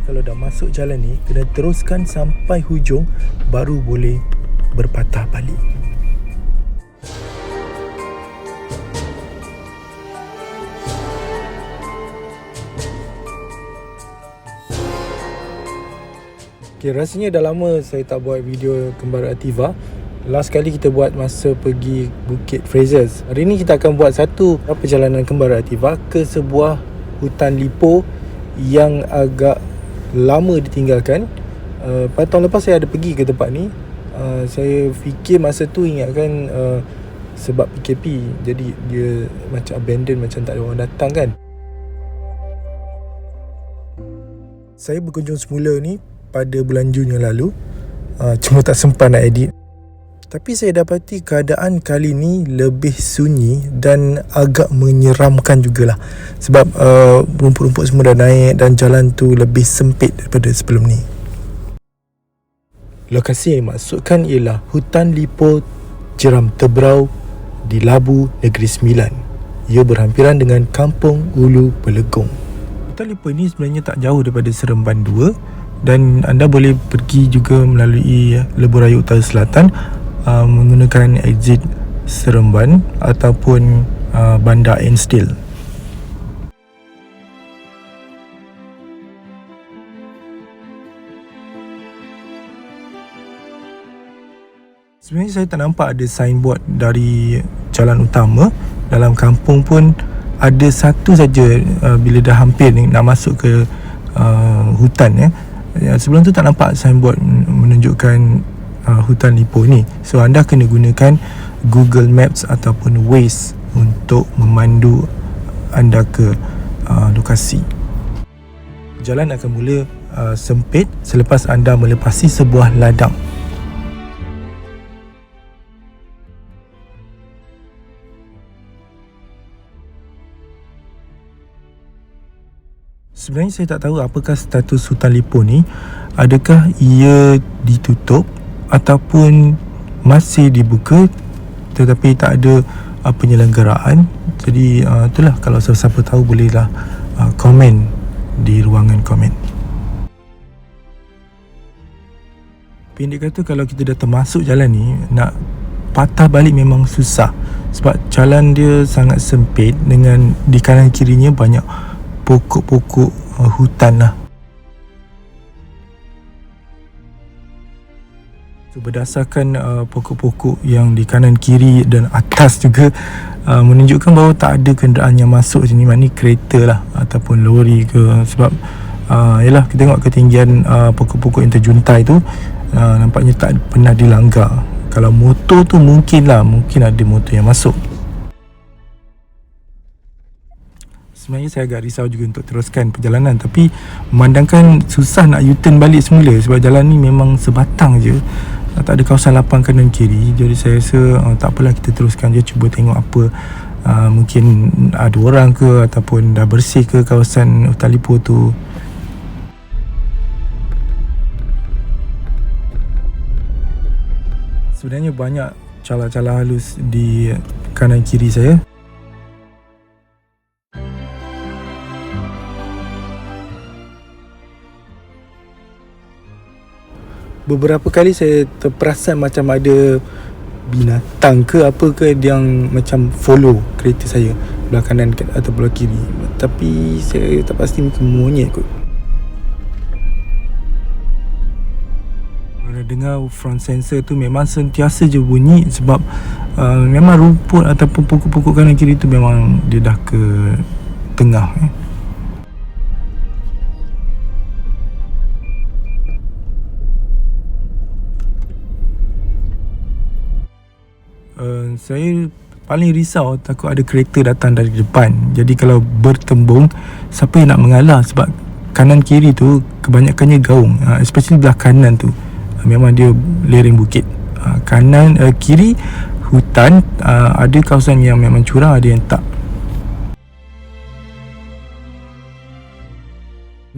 kalau dah masuk jalan ni, kena teruskan sampai hujung baru boleh berpatah balik. Okay, rasanya dah lama saya tak buat video Kembara Ativa. Last kali kita buat masa pergi Bukit Frasers. Hari ni kita akan buat satu perjalanan Kembara Ativa ke sebuah hutan lipo yang agak lama ditinggalkan. Pada tahun lepas saya ada pergi ke tempat ni. Saya fikir masa tu ingatkan sebab PKP, jadi dia macam abandon, macam tak ada orang datang kan. Saya berkunjung semula ni pada bulan Jun yang lalu, cuma tak sempat nak edit. Tapi saya dapati keadaan kali ni lebih sunyi dan agak menyeramkan jugalah. Sebab rumput-rumput semua dah naik dan jalan tu lebih sempit daripada sebelum ni. Lokasi yang dimaksudkan ialah hutan lipo Jeram Tebrau di Labu, Negeri Sembilan. Ia berhampiran dengan Kampung Ulu Belegong. Hutan lipo ini sebenarnya tak jauh daripada Seremban 2 dan anda boleh pergi juga melalui Lebuh Raya Utara Selatan menggunakan exit Seremban ataupun Bandar Ainstill. Sebenarnya saya tak nampak ada signboard dari jalan utama. Dalam kampung pun ada satu saja bila dah hampir nak masuk ke hutan ya. Sebelum tu tak nampak signboard menunjukkan hutan lipo ni. So anda kena gunakan Google Maps ataupun Waze untuk memandu anda ke lokasi. Jalan akan mula sempit selepas anda melepasi sebuah ladang. Sebenarnya saya tak tahu apakah status hutan lipo ni. Adakah ia ditutup ataupun masih dibuka tetapi tak ada penyelenggaraan. Jadi itulah, kalau siapa tahu bolehlah komen di ruangan komen. Pendek kata, kalau kita dah termasuk jalan ni, nak patah balik memang susah. Sebab jalan dia sangat sempit dengan di kanan kirinya banyak pokok-pokok hutan lah. So, berdasarkan pokok-pokok yang di kanan kiri dan atas juga menunjukkan bahawa tak ada kenderaan yang masuk sini, maknanya kereta lah ataupun lori ke. Sebab yalah, kita tengok ketinggian pokok-pokok yang terjuntai tu, nampaknya tak pernah dilanggar. Kalau motor tu mungkin ada motor yang masuk. Sebenarnya saya agak risau juga untuk teruskan perjalanan, tapi memandangkan susah nak U-turn balik semula sebab jalan ni memang sebatang je, tak ada kawasan lapang kanan kiri. Jadi saya rasa tak apalah, kita teruskan je, cuba tengok apa mungkin ada orang ke ataupun dah bersih ke kawasan hutan lipo tu. Sebenarnya banyak calar-calar halus di kanan kiri saya. Beberapa kali saya terperasan macam ada binatang ke apa ke yang macam follow kereta saya belah kanan atau belah kiri. Tapi saya tak pasti, mungkin monyet kot. Kalau dengar front sensor tu memang sentiasa je bunyi sebab memang rumput ataupun pokok-pokok kanan kiri tu memang dia dah ke tengah. Saya paling risau takut ada kereta datang dari depan. Jadi kalau bertembung, siapa yang nak mengalah? Sebab kanan kiri tu kebanyakannya gaung, especially belah kanan tu memang dia lereng bukit. Kanan kiri hutan, ada kawasan yang memang curam, ada yang tak.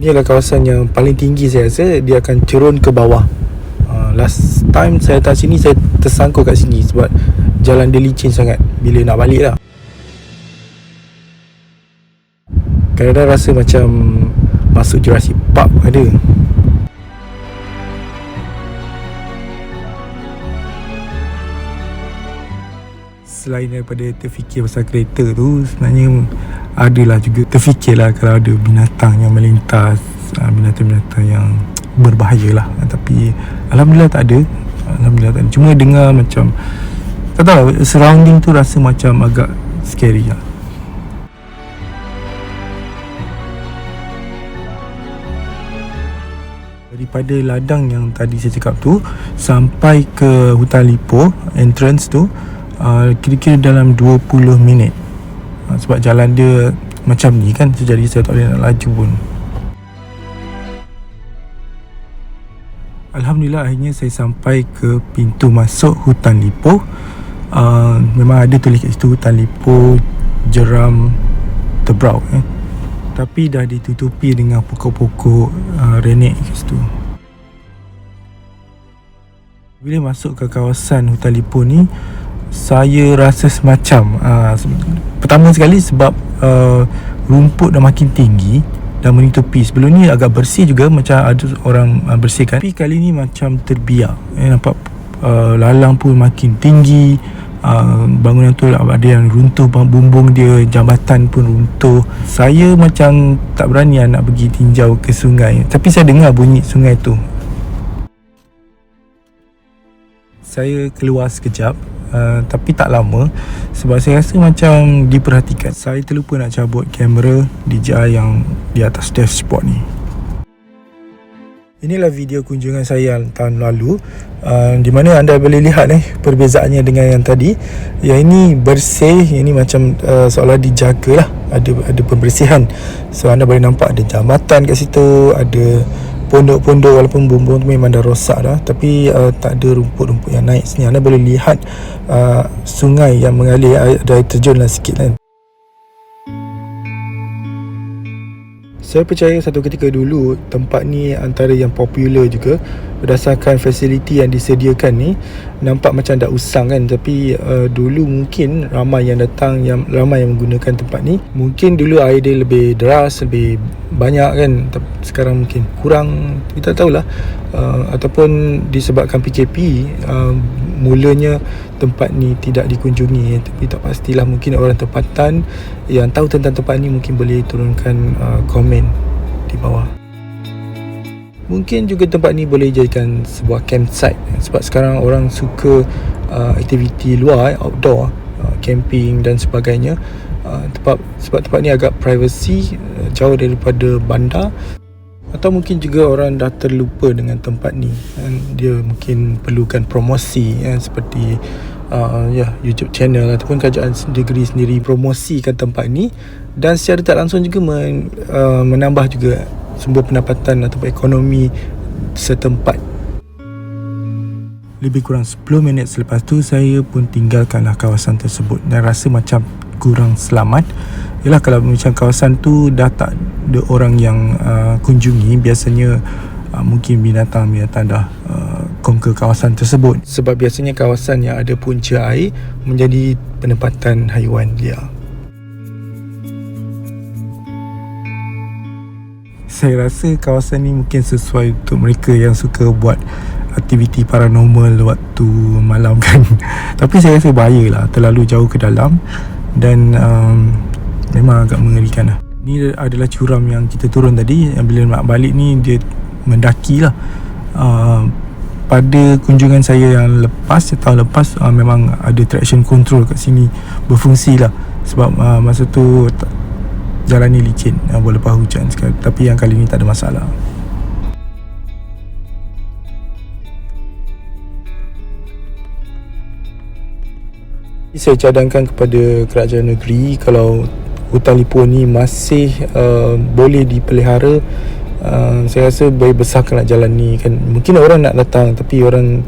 Ini adalah kawasan yang paling tinggi saya rasa. Dia akan turun ke bawah. Last time saya datang sini, saya tersangkut kat sini sebab jalan dia licin sangat bila nak balik lah. Kadang-kadang rasa macam masuk Jurassic Park ada. Selain daripada terfikir pasal kereta tu, sebenarnya adalah juga terfikirlah kalau ada binatang yang melintas, binatang-binatang yang berbahaya lah. Tapi Alhamdulillah tak ada. Cuma dengar macam, tak tahu lah, surrounding tu rasa macam agak scary lah. Daripada ladang yang tadi saya cakap tu sampai ke hutan Lipoh entrance tu, kira-kira dalam 20 minit. Sebab jalan dia macam ni kan, jadi saya tak boleh nak laju pun. Alhamdulillah akhirnya saya sampai ke pintu masuk hutan Lipoh. Memang ada tulis kat situ hutan Lipoh Jeram Tebrau tapi dah ditutupi dengan pokok-pokok renek kat situ. Bila masuk ke kawasan hutan Lipoh ni, saya rasa semacam pertama sekali sebab rumput dah makin tinggi dan menutupi. Sebelum ni agak bersih juga, macam ada orang bersihkan, tapi kali ni macam terbiak. Nampak lalang pun makin tinggi, bangunan tu ada yang runtuh, bumbung dia, jambatan pun runtuh. Saya macam tak berani nak pergi tinjau ke sungai, tapi saya dengar bunyi sungai tu. Saya keluar sekejap, tapi tak lama, sebab saya rasa macam diperhatikan. Saya terlupa nak cabut kamera DJI yang di atas dashboard ni. Inilah video kunjungan saya tahun lalu, di mana anda boleh lihat perbezaannya dengan yang tadi. Yang ini bersih, yang ini macam seolah dijaga lah, ada pembersihan. So anda boleh nampak ada jambatan kat situ, ada pondok-pondok, walaupun bumbung tu memang dah rosak dah, tapi tak ada rumput-rumput yang naik sini. Anda boleh lihat sungai yang mengalir, ada air terjun lah sikit kan. Saya percaya satu ketika dulu tempat ni antara yang popular juga. Berdasarkan fasiliti yang disediakan ni, nampak macam dah usang kan. Tapi dulu mungkin ramai yang datang, ramai yang menggunakan tempat ni. Mungkin dulu air dia lebih deras, lebih banyak kan. Sekarang mungkin kurang, kita tak tahulah. Ataupun disebabkan PKP, mulanya tempat ni tidak dikunjungi. Tapi tak pastilah, mungkin orang tempatan yang tahu tentang tempat ni mungkin boleh turunkan komen di bawah. Mungkin juga tempat ni boleh jadikan sebuah campsite, sebab sekarang orang suka aktiviti luar, outdoor, camping dan sebagainya. Sebab tempat ni agak privacy, jauh daripada bandar. Atau mungkin juga orang dah terlupa dengan tempat ni, dia mungkin perlukan promosi seperti YouTube channel ataupun kerajaan negeri sendiri promosikan tempat ni, dan secara tak langsung juga menambah juga sumber pendapatan atau ekonomi setempat. Lebih kurang 10 minit selepas tu, saya pun tinggalkanlah kawasan tersebut dan rasa macam kurang selamat. Yalah, kalau macam kawasan tu dah tak ada orang yang kunjungi, biasanya mungkin binatang-binatang dah conquer kawasan tersebut. Sebab biasanya kawasan yang ada punca air menjadi penempatan haiwan liar. Saya rasa kawasan ni mungkin sesuai untuk mereka yang suka buat aktiviti paranormal waktu malam kan. Tapi saya rasa bahaya lah, terlalu jauh ke dalam, dan memang agak mengerikan lah. Ni adalah curam yang kita turun tadi. Yang bila nak balik ni, dia mendaki lah. Pada kunjungan saya yang lepas, tahun lepas, memang ada traction control kat sini berfungsi lah. Sebab masa tu jalan ni licin, boleh lepas hujan sekali. Tapi yang kali ni tak ada masalah. Saya cadangkan kepada kerajaan negeri, kalau hutan Lipoh ni masih boleh dipelihara, saya rasa baik besarkanlah jalan ni kan. Mungkin orang nak datang, tapi orang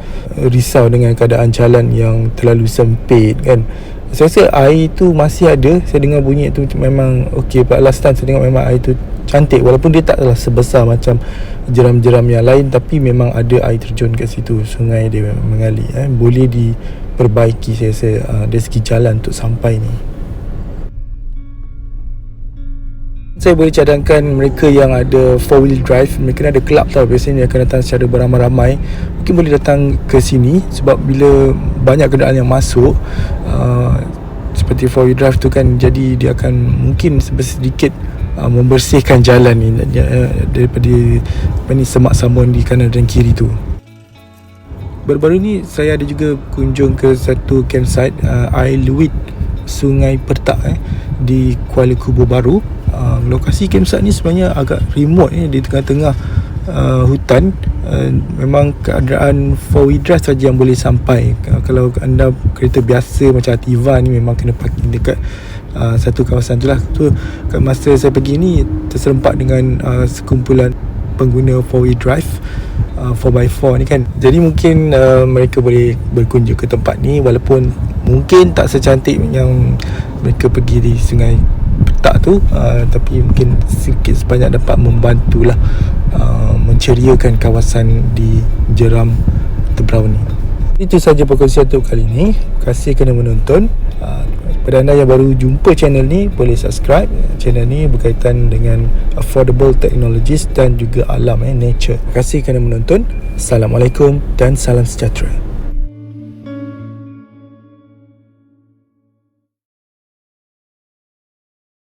risau dengan keadaan jalan yang terlalu sempit kan. Saya rasa air tu masih ada. Saya dengar bunyi tu memang okey. Last time saya tengok memang air tu cantik, walaupun dia taklah sebesar macam jeram-jeram yang lain, tapi memang ada air terjun kat situ. Sungai dia mengalir, boleh diperbaiki saya rasa dari segi jalan untuk sampai ni. Saya boleh cadangkan mereka yang ada 4-wheel drive, mereka ni ada kelab tau, biasanya akan datang secara beramai-ramai. Mungkin boleh datang ke sini sebab bila banyak kenderaan yang masuk, seperti 4-wheel drive tu kan, jadi dia akan mungkin sedikit membersihkan jalan ni daripada semak samun di kanan dan kiri tu. Baru-baru ni saya ada juga kunjung ke satu campsite air Luit Sungai Pertak di Kuala Kubu Baru. Lokasi campsite ni sebenarnya agak remote di tengah-tengah hutan. Memang keadaan 4-wheel drive saja yang boleh sampai. Kalau anda kereta biasa macam Ativa ni memang kena parking dekat satu kawasan tu lah. So masa saya pergi ni terserempak dengan sekumpulan pengguna 4-wheel drive 4x4 ni kan. Jadi mungkin mereka boleh berkunjung ke tempat ni, walaupun mungkin tak secantik yang mereka pergi di Sungai Petak tu, tapi mungkin sedikit sebanyak dapat membantulah menceriakan kawasan di Jeram Tebrau ni. Itu saja perkongsian untuk kali ni. Terima kasih kerana menonton. Kepada anda yang baru jumpa channel ni, boleh subscribe. Channel ni berkaitan dengan affordable technologies dan juga alam, nature. Terima kasih kerana menonton. Assalamualaikum dan salam sejahtera.